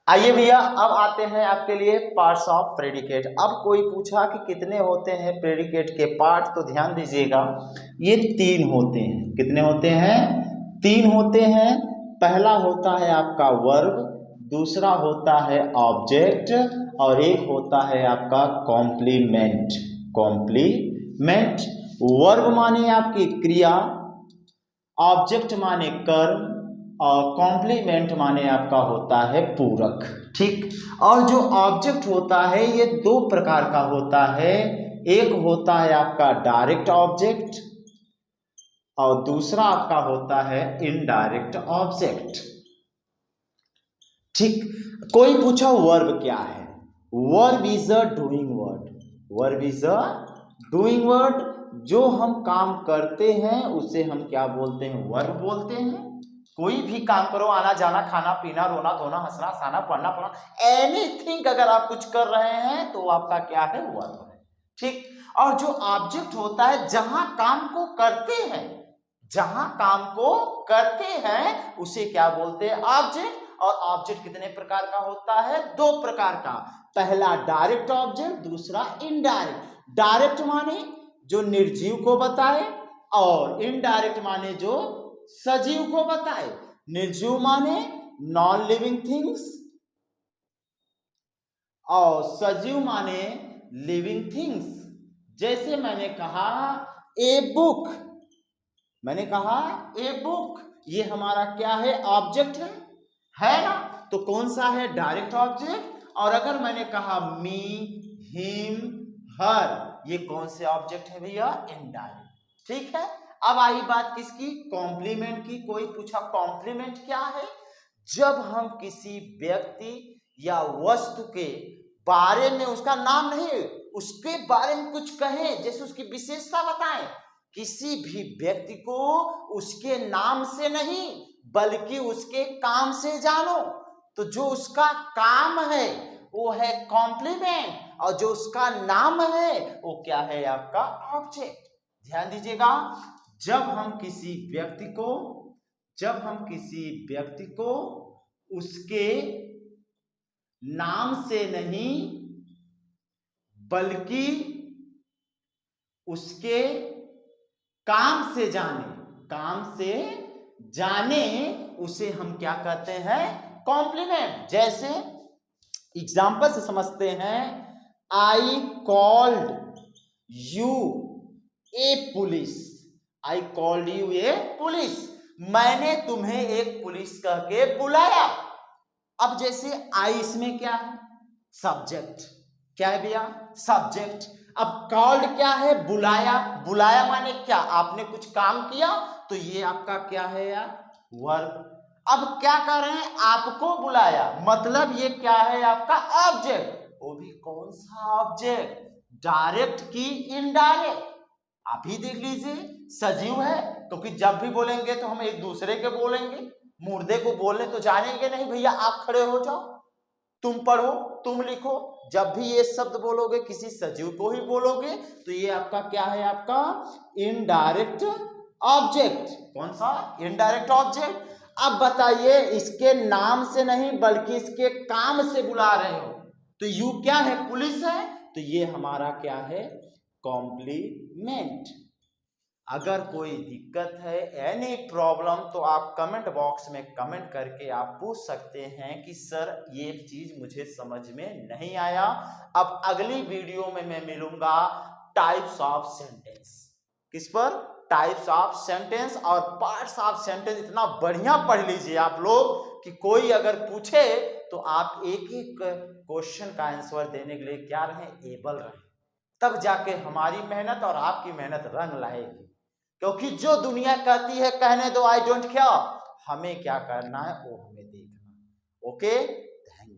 आइए भैया, अब आते हैं आपके लिए पार्ट्स ऑफ प्रेडिकेट। अब कोई पूछा कि कितने होते हैं प्रेडिकेट के पार्ट, तो ध्यान दीजिएगा, ये 3 होते हैं। कितने होते हैं? 3 होते हैं। पहला होता है आपका वर्ब, दूसरा होता है ऑब्जेक्ट, और एक होता है आपका कॉम्प्लीमेंट। कॉम्प्लीमेंट वर्ब माने आपकी क्रिया, ऑब्जेक्ट माने कर्म, और कॉम्प्लीमेंट माने आपका होता है पूरक। ठीक। और जो ऑब्जेक्ट होता है ये 2 प्रकार का होता है। एक होता है आपका डायरेक्ट ऑब्जेक्ट और दूसरा आपका होता है इनडायरेक्ट ऑब्जेक्ट। ठीक। कोई पूछा वर्ब क्या है? Verb is a doing word. Verb is a doing word. जो हम काम करते हैं उसे हम क्या बोलते हैं? वर्ब बोलते हैं। कोई भी काम करो, आना जाना, खाना पीना, रोना धोना, हंसना हंसाना, पढ़ना पढ़ना, एनीथिंग अगर आप कुछ कर रहे हैं तो आपका क्या है? वर्ब है। ठीक। और जो ऑब्जेक्ट होता है, जहां काम को करते हैं, जहां काम को करते हैं उसे क्या बोलते हैं? ऑब्जेक्ट। और ऑब्जेक्ट कितने प्रकार का होता है? 2 प्रकार का। पहला डायरेक्ट ऑब्जेक्ट, दूसरा इनडायरेक्ट। डायरेक्ट माने जो निर्जीव को बताए, और इनडायरेक्ट माने जो सजीव को बताए। निर्जीव माने नॉन लिविंग थिंग्स, और सजीव माने लिविंग थिंग्स। जैसे मैंने कहा ए बुक, मैंने कहा ए बुक, ये हमारा क्या है? ऑब्जेक्ट है ना? तो कौन सा है? Direct object. और अगर मैंने कहा मी, हिम, हर, ये कौन से ऑब्जेक्ट है भैया? इनडायरेक्ट। ठीक है। अब आई बात किसकी? कॉम्प्लीमेंट की। कोई पूछा कॉम्प्लीमेंट क्या है? जब हम किसी व्यक्ति या वस्तु के बारे में, उसका नाम नहीं, उसके बारे में कुछ कहें, जैसे उसकी विशेषता बताएं, किसी भी व्यक्ति को उसके नाम से नहीं बल्कि उसके काम से जानो, तो जो उसका काम है वो है कॉम्प्लीमेंट, और जो उसका नाम है वो क्या है? आपका ऑब्जेक्ट। ध्यान दीजिएगा, जब हम किसी व्यक्ति को उसके नाम से नहीं बल्कि उसके काम से जाने, उसे हम क्या कहते हैं? कॉम्प्लीमेंट। जैसे एग्जाम्पल से समझते हैं, I called U A police. I called U A police, मैंने तुम्हें एक पुलिस कह के बुलाया। अब जैसे आई, इसमें क्या है? सब्जेक्ट। क्या है भैया? सब्जेक्ट। अब कॉल्ड क्या है? बुलाया। बुलाया माने क्या? आपने कुछ काम किया, तो ये आपका क्या है यार? वर्ब। अब क्या कर रहे हैं? आपको बुलाया, मतलब ये क्या है? आपका ऑब्जेक्ट। वो भी कौन सा ऑब्जेक्ट? डायरेक्ट की इनडायरेक्ट? आप ही देख लीजिए, सजीव है, क्योंकि जब भी बोलेंगे तो हम एक दूसरे के बोलेंगे। मुर्दे को बोलने तो जानेंगे नहीं भैया, आप खड़े हो जाओ, तुम पढ़ो, तुम लिखो। जब भी ये शब्द बोलोगे किसी सजीव को ही बोलोगे, तो ये आपका क्या है? आपका इनडायरेक्ट ऑब्जेक्ट। कौन सा? Indirect object. अब बताइए, इसके नाम से नहीं बल्कि इसके काम से बुला रहे हो, तो यू क्या है? पुलिस है, तो ये हमारा क्या है? कॉम्प्लीमेंट। अगर कोई दिक्कत है, एनी प्रॉब्लम, तो आप कमेंट बॉक्स में कमेंट करके आप पूछ सकते हैं कि सर ये चीज मुझे समझ में नहीं आया। अब अगली वीडियो में मैं मिलूंगा टाइप्स ऑफ सेंटेंस। किस पर? टाइप्स ऑफ सेंटेंस और पार्ट्स ऑफ सेंटेंस। इतना बढ़िया पढ़ लीजिए आप लोग कि कोई अगर पूछे तो आप एक एक क्वेश्चन का आंसर देने के लिए क्या रहें? एबल रहें। तब जाके हमारी मेहनत और आपकी मेहनत रंग लाएगी। क्योंकि जो दुनिया कहती है कहने दो, आई डोंट केयर, हमें क्या करना है वो हमें देखना। Okay, thank you.